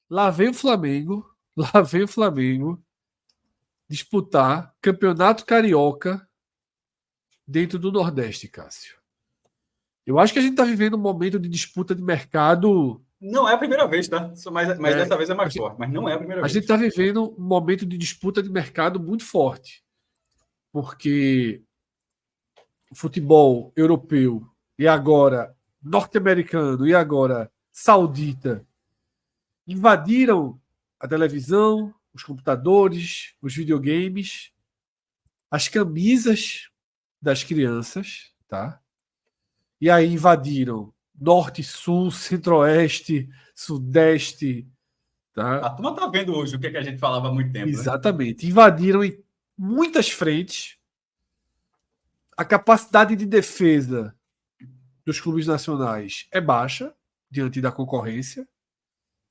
Lá vem o Flamengo. Lá vem o Flamengo disputar Campeonato Carioca dentro do Nordeste, Cássio. Eu acho que a gente está vivendo um momento de disputa de mercado. Não é a primeira vez, tá? Mas É, dessa vez é a mais gente forte. Mas não é a primeira a gente vez. está vivendo um momento de disputa de mercado muito forte, porque o futebol europeu e agora norte-americano e agora saudita invadiram a televisão, os computadores, os videogames, as camisas das crianças, tá? E aí invadiram norte, sul, centro-oeste, sudeste, A tá? turma tá vendo hoje o que, é que a gente falava há muito tempo, né? Exatamente. Invadiram em muitas frentes. A capacidade de defesa dos clubes nacionais é baixa diante da concorrência,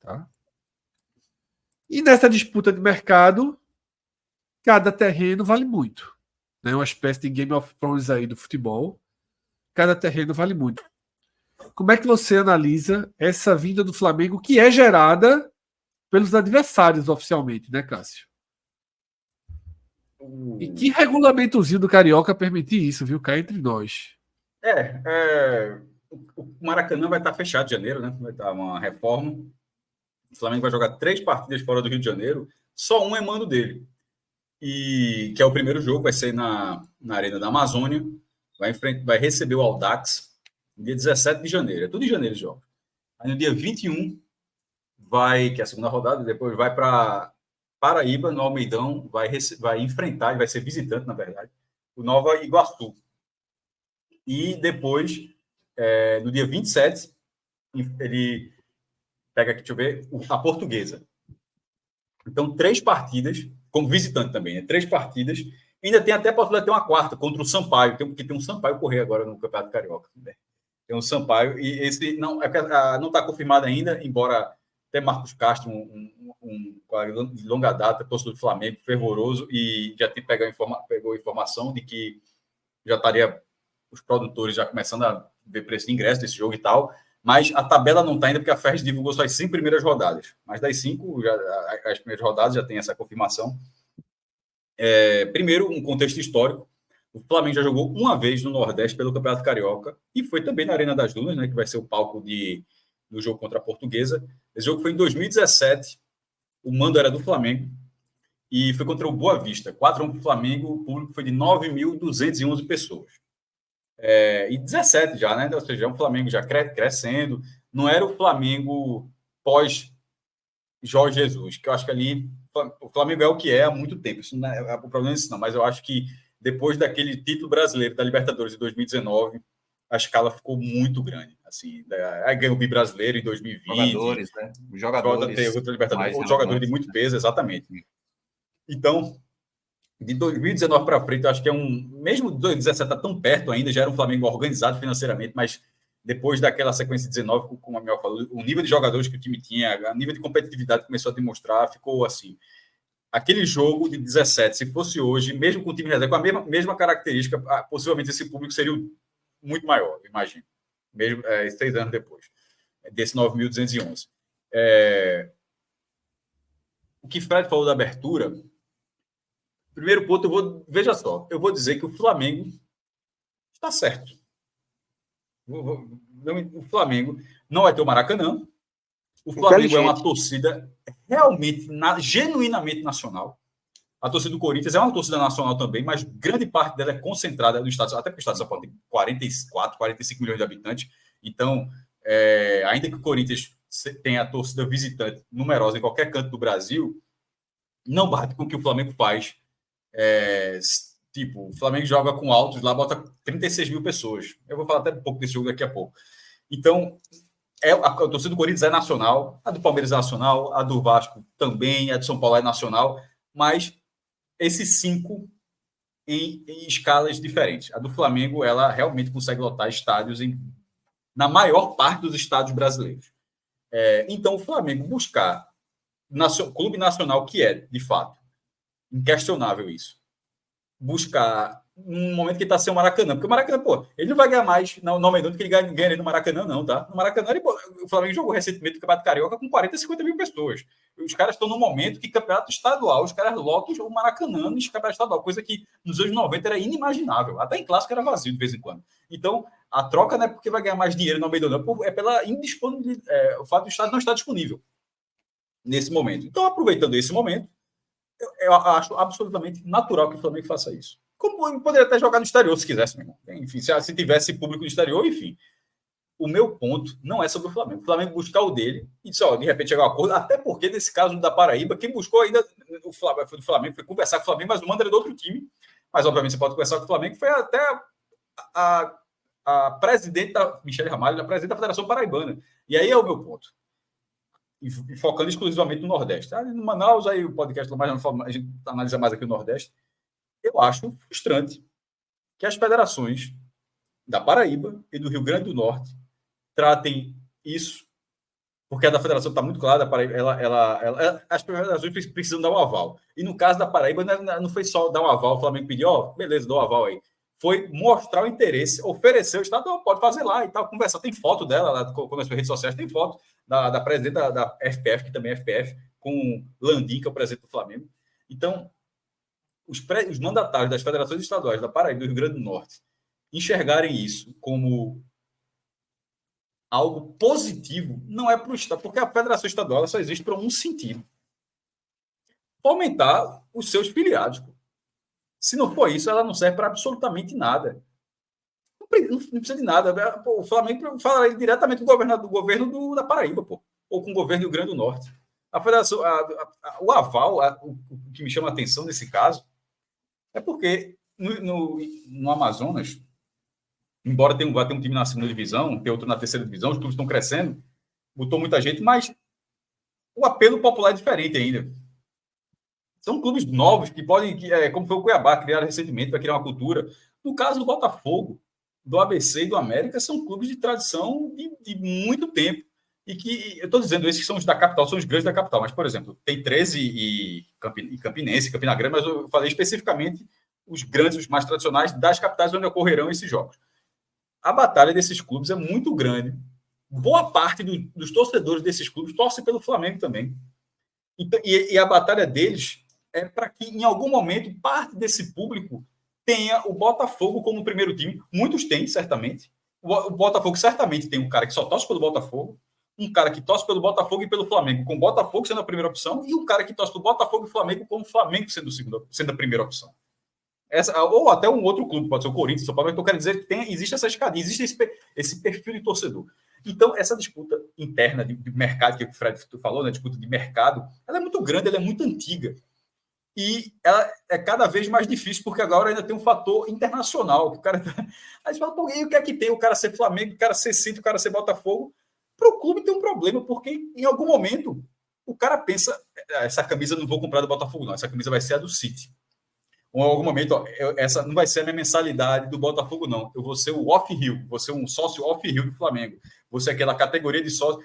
tá? E nessa disputa de mercado, cada terreno vale muito. É uma espécie de Game of Thrones aí do futebol. Cada terreno vale muito. Como é que você analisa essa vinda do Flamengo que é gerada pelos adversários oficialmente, né, Cássio? E que regulamentozinho do Carioca permitir isso, viu? Cá entre nós. O Maracanã vai estar fechado em janeiro, né? Vai estar uma reforma. O Flamengo vai jogar 3 partidas fora do Rio de Janeiro, só um é mando dele. E que é o primeiro jogo, vai ser na Arena da Amazônia, vai receber o Audax no dia 17 de janeiro. É tudo em janeiro os jogos. Aí no dia 21 que é a segunda rodada, depois vai para Paraíba, no Almeidão, vai enfrentar, e vai ser visitante, na verdade, o Nova Iguaçu. E depois, no dia 27, ele pega aqui, deixa eu ver, a Portuguesa. Então, 3 partidas, como visitante também, né? 3 partidas. Ainda tem até a possibilidade de ter uma quarta contra o Sampaio, porque tem um Sampaio correr agora no Campeonato Carioca. Né? Tem um Sampaio, e esse não está confirmado ainda, embora até Marcos Castro, um de longa data, torcedor do Flamengo, fervoroso, e já pegou informação de que já estaria os produtores já começando a ver preço de ingresso desse jogo e tal, mas a tabela não está ainda porque a Ferres divulgou só as 5 primeiras rodadas. Mas das 5, as primeiras rodadas já tem essa confirmação. Primeiro, um contexto histórico. O Flamengo já jogou uma vez no Nordeste pelo Campeonato Carioca e foi também na Arena das Dunas, né, que vai ser o palco do jogo contra a Portuguesa. Esse jogo foi em 2017, o mando era do Flamengo e foi contra o Boa Vista. 4-1 para o Flamengo, o público foi de 9.211 pessoas. E 17 já, né? Ou seja, é um Flamengo já crescendo. Não era o Flamengo pós Jorge Jesus, que eu acho que ali o Flamengo é o que é há muito tempo. Isso não é, o problema é isso, não. Mas eu acho que depois daquele título brasileiro da Libertadores de 2019, a escala ficou muito grande. Assim, aí ganhou o Bi-Brasileiro em 2020. Jogadores, né? Os jogadores. Outra Libertadores, outros jogadores de muito peso, exatamente. Então, de 2019 para frente, eu acho que mesmo 2017 está tão perto ainda, já era um Flamengo organizado financeiramente, mas depois daquela sequência de 19, como a Mel falou, o nível de jogadores que o time tinha, o nível de competitividade que começou a demonstrar, ficou assim. Aquele jogo de 17, se fosse hoje, mesmo com o time reserva, com a mesma característica, possivelmente esse público seria muito maior, imagino. Mesmo 6 anos depois, desse 9.211. O que Fred falou da abertura, primeiro ponto, veja só, eu vou dizer que o Flamengo está certo. O Flamengo não vai ter o Maracanã. O Flamengo é uma torcida realmente, genuinamente nacional. A torcida do Corinthians é uma torcida nacional também, mas grande parte dela é concentrada no estado, até porque o estado de São Paulo tem 44, 45 milhões de habitantes. Então, ainda que o Corinthians tenha a torcida visitante numerosa em qualquer canto do Brasil, não bate com o que o Flamengo faz. O Flamengo joga com altos, lá bota 36 mil pessoas. Eu vou falar até um pouco desse jogo daqui a pouco. Então, a torcida do Corinthians é nacional, a do Palmeiras é nacional, a do Vasco também, a de São Paulo é nacional, mas esses 5 em escalas diferentes. A do Flamengo, ela realmente consegue lotar estádios na maior parte dos estádios brasileiros. Então, o Flamengo buscar clube nacional, que é, de fato, inquestionável isso, buscar num momento que ele está sem o Maracanã. Porque o Maracanã, pô, ele não vai ganhar mais no Almeidão do que ele ganha no Maracanã, não, tá? No Maracanã, o Flamengo jogou recentemente o Campeonato Carioca com 40, 50 mil pessoas. Os caras estão num momento que campeonato estadual, os caras lotam o Maracanã no campeonato estadual, coisa que nos anos 90 era inimaginável. Até em clássico era vazio de vez em quando. Então, a troca não é porque vai ganhar mais dinheiro no Almeidão, não, é pela indisponibilidade, o fato do estádio não estar disponível nesse momento. Então, aproveitando esse momento, eu acho absolutamente natural que o Flamengo faça isso. Como poderia até jogar no exterior, se quisesse, meu irmão. Enfim, se tivesse público no exterior, enfim. O meu ponto não é sobre o Flamengo. O Flamengo buscar o dele e de repente chegar a um acordo, até porque nesse caso da Paraíba, quem buscou ainda o Flamengo foi conversar com o Flamengo, mas o mando era do outro time. Mas, obviamente, você pode conversar com o Flamengo, foi até a presidente da Michele Ramalho, a presidente da Federação Paraibana. E aí é o meu ponto. E focando exclusivamente no Nordeste. No Manaus, aí o podcast a gente analisa mais aqui o Nordeste. Eu acho frustrante que as federações da Paraíba e do Rio Grande do Norte tratem isso, porque a da federação está muito clara, da Paraíba, as federações precisam dar um aval. E no caso da Paraíba, não foi só dar um aval, o Flamengo pediu, beleza, dou um aval aí. Foi mostrar o interesse, oferecer o Estado, pode fazer lá e tal, conversar. Tem foto dela, lá, quando as redes sociais, tem foto da presidente da FPF, que também é FPF, com Landim, que é o presidente do Flamengo. Então, os mandatários das federações estaduais da Paraíba e do Rio Grande do Norte enxergarem isso como algo positivo, não é para o Estado, porque a federação estadual só existe para um sentido: fomentar os seus filiados. Se não for isso, ela não serve para absolutamente nada. Não precisa de nada. O Flamengo fala diretamente do governo da Paraíba, ou com o governo do Rio Grande do Norte. A federação, o aval, o que me chama a atenção nesse caso, é porque no Amazonas, embora vá ter um time na segunda divisão, tem outro na terceira divisão, os clubes estão crescendo, botou muita gente, mas o apelo popular é diferente ainda. São clubes novos que podem, como foi o Cuiabá, criaram recentemente, vai criar uma cultura. No caso do Botafogo, do ABC e do América, são clubes de tradição de muito tempo. E que, eu estou dizendo, esses que são os da capital, são os grandes da capital, mas, por exemplo, tem 13 e Campinense, Campina Grande, mas eu falei especificamente os grandes, os mais tradicionais das capitais onde ocorrerão esses jogos. A batalha desses clubes é muito grande. Boa parte dos torcedores desses clubes torcem pelo Flamengo também. Então, e a batalha deles é para que, em algum momento, parte desse público tenha o Botafogo como primeiro time. Muitos têm, certamente. O Botafogo certamente tem um cara que só torce pelo Botafogo, um cara que torce pelo Botafogo e pelo Flamengo, com o Botafogo sendo a primeira opção, e um cara que torce pelo Botafogo e Flamengo com o Flamengo sendo a primeira opção. Ou até um outro clube, pode ser o Corinthians, São Paulo, mas eu quero dizer que existe essa escadinha, existe esse perfil de torcedor. Então, essa disputa interna de mercado, que o Fred falou, né, disputa de mercado, ela é muito grande, ela é muito antiga. E ela é cada vez mais difícil, porque agora ainda tem um fator internacional. Que o cara Aí você fala, pô, e o que é que tem? O cara ser Flamengo, o cara ser City, o cara ser Botafogo. Para o clube tem um problema, porque em algum momento o cara pensa, essa camisa eu não vou comprar do Botafogo, não, essa camisa vai ser a do City. Ou em algum momento, essa não vai ser a minha mensalidade do Botafogo, não. Eu vou ser o off-hill, vou ser um sócio off-hill do Flamengo. Vou ser aquela categoria de sócio.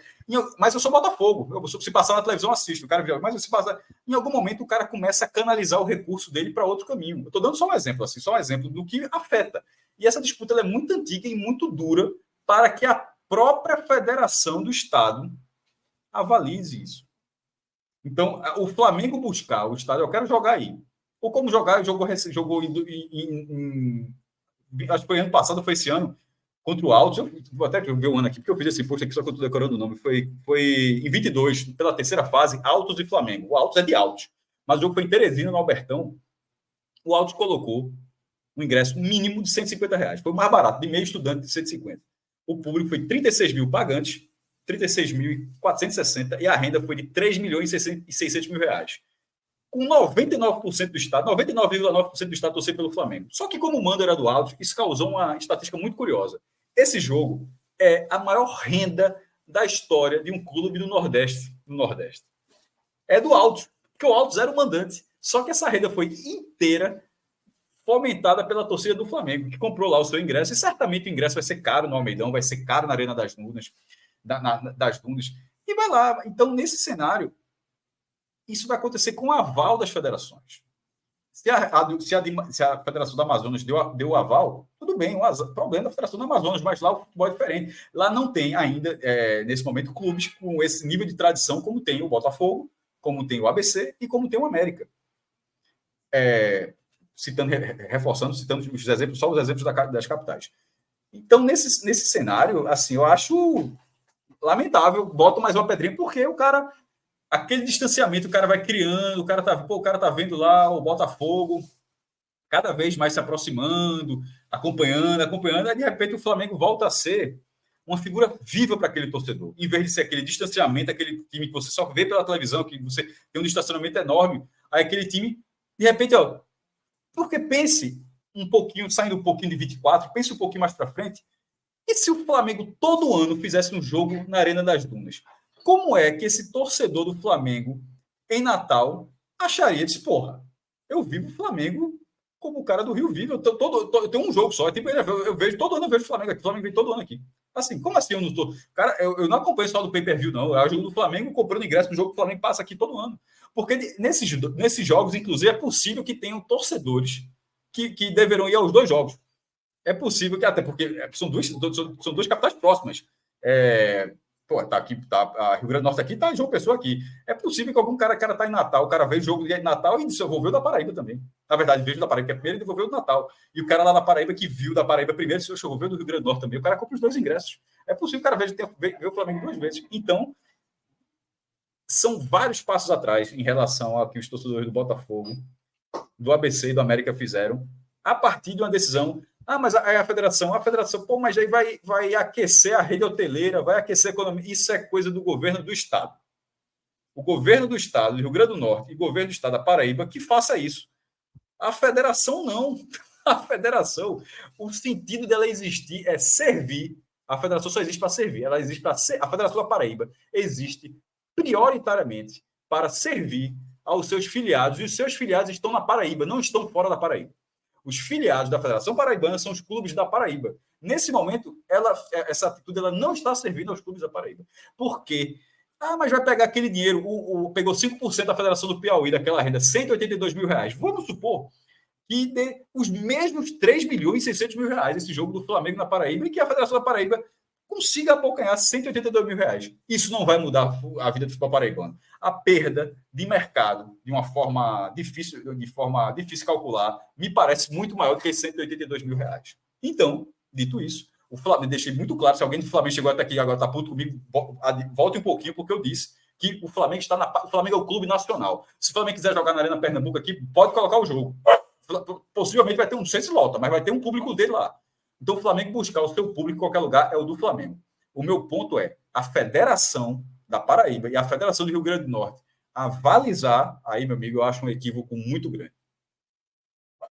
Mas eu sou Botafogo. Se passar na televisão, eu assisto. O cara, mas se passar... Em algum momento, o cara começa a canalizar o recurso dele para outro caminho. Eu estou dando só um exemplo, assim, só um exemplo do que afeta. E essa disputa ela é muito antiga e muito dura para que a própria federação do Estado avalize isso. Então, o Flamengo buscar o Estado, eu quero jogar aí. Ou como jogar, jogou acho que foi ano passado, foi esse ano, contra o Altos. Eu vou até ver o ano aqui, porque eu fiz esse post aqui, só que eu estou decorando o nome. Foi em 22, pela terceira fase, Altos e Flamengo. O Altos é de Altos, mas o jogo foi em Teresina, no Albertão. O Altos colocou um ingresso mínimo de R$150. Foi o mais barato, de meio estudante, de 150. O público foi 36 mil pagantes, 36.460, e a renda foi de R$3.600.000. Com 99% do Estado, 99,9% do Estado torcer pelo Flamengo. Só que como o mando era do Altos, isso causou uma estatística muito curiosa. Esse jogo é a maior renda da história de um clube do Nordeste. É do Altos, porque o Altos era o mandante. Só que essa renda foi inteira fomentada pela torcida do Flamengo, que comprou lá o seu ingresso, e certamente o ingresso vai ser caro no Almeidão, vai ser caro na Arena das Dunas, e vai lá. Então, nesse cenário, isso vai acontecer com o aval das federações. Se a Federação do Amazonas deu o aval, tudo bem, o problema da Federação do Amazonas, mas lá o futebol é diferente. Lá não tem ainda, nesse momento, clubes com esse nível de tradição, como tem o Botafogo, como tem o ABC e como tem o América. Citando os exemplos, só os exemplos das capitais. Então, nesse cenário, assim, eu acho lamentável, boto mais uma pedrinha, porque o cara, aquele distanciamento, o cara vai criando, o cara tá vendo lá o Botafogo cada vez mais se aproximando, acompanhando, aí de repente o Flamengo volta a ser uma figura viva para aquele torcedor, em vez de ser aquele distanciamento, aquele time que você só vê pela televisão, que você tem um distanciamento enorme, aí aquele time, de repente, porque pense um pouquinho, saindo um pouquinho de 24, pense um pouquinho mais para frente, e se o Flamengo todo ano fizesse um jogo na Arena das Dunas? Como é que esse torcedor do Flamengo, em Natal, acharia, disse, porra, eu vivo o Flamengo como o cara do Rio vive, eu tenho um jogo só, eu vejo todo ano, eu vejo o Flamengo aqui, o Flamengo vem todo ano aqui. Assim, como assim eu não tô... Cara, eu não acompanho só do pay-per-view, não, eu ajudo o Flamengo comprando ingresso no jogo que o Flamengo passa aqui todo ano. Porque nesses jogos, inclusive, é possível que tenham torcedores que deverão ir aos 2 jogos. É possível que, até porque são duas capitais próximas. Tá aqui, a Rio Grande do Norte aqui, tá João Pessoa aqui. É possível que algum cara tá em Natal, o cara veio o jogo de Natal e desenvolveu da Paraíba também. Na verdade, veio da Paraíba, que é primeiro e desenvolveu do Natal. E o cara lá na Paraíba que viu da Paraíba primeiro, se desenvolveu do Rio Grande do Norte também, o cara compra os 2 ingressos. É possível que o cara veja o Flamengo 2 vezes. Então, são vários passos atrás em relação ao que os torcedores do Botafogo, do ABC e do América fizeram, a partir de uma decisão. Mas a federação, mas aí vai aquecer a rede hoteleira, vai aquecer a economia. Isso é coisa do governo do Estado. O governo do Estado, do Rio Grande do Norte, e o governo do Estado da Paraíba, que faça isso. A federação não. A federação, o sentido dela existir é servir. A federação só existe para servir. Ela existe para ser. A Federação da Paraíba existe prioritariamente para servir aos seus filiados, e os seus filiados estão na Paraíba, não estão fora da Paraíba. Os filiados da Federação Paraibana são os clubes da Paraíba. Nesse momento, essa atitude ela não está servindo aos clubes da Paraíba. Por quê? Mas vai pegar aquele dinheiro, pegou 5% da Federação do Piauí, daquela renda, R$182 mil. Vamos supor que dê os mesmos 3 milhões e 600 mil reais esse jogo do Flamengo na Paraíba, e que a Federação da Paraíba consiga abocanhar R$182 mil. Isso não vai mudar a vida do futebol paraibano. A perda de mercado, de forma difícil calcular, me parece muito maior do que R$182 mil. Então, dito isso, o Flamengo, deixei muito claro, se alguém do Flamengo chegou até aqui e agora está puto comigo, volte um pouquinho, porque eu disse que o Flamengo o Flamengo é o clube nacional. Se o Flamengo quiser jogar na Arena Pernambuco aqui, pode colocar o jogo. Possivelmente vai ter, não sei se lota, mas vai ter um público dele lá. Então, o Flamengo buscar o seu público em qualquer lugar é o do Flamengo. O meu ponto é a Federação da Paraíba e a Federação do Rio Grande do Norte avalizar, aí, meu amigo, eu acho um equívoco muito grande.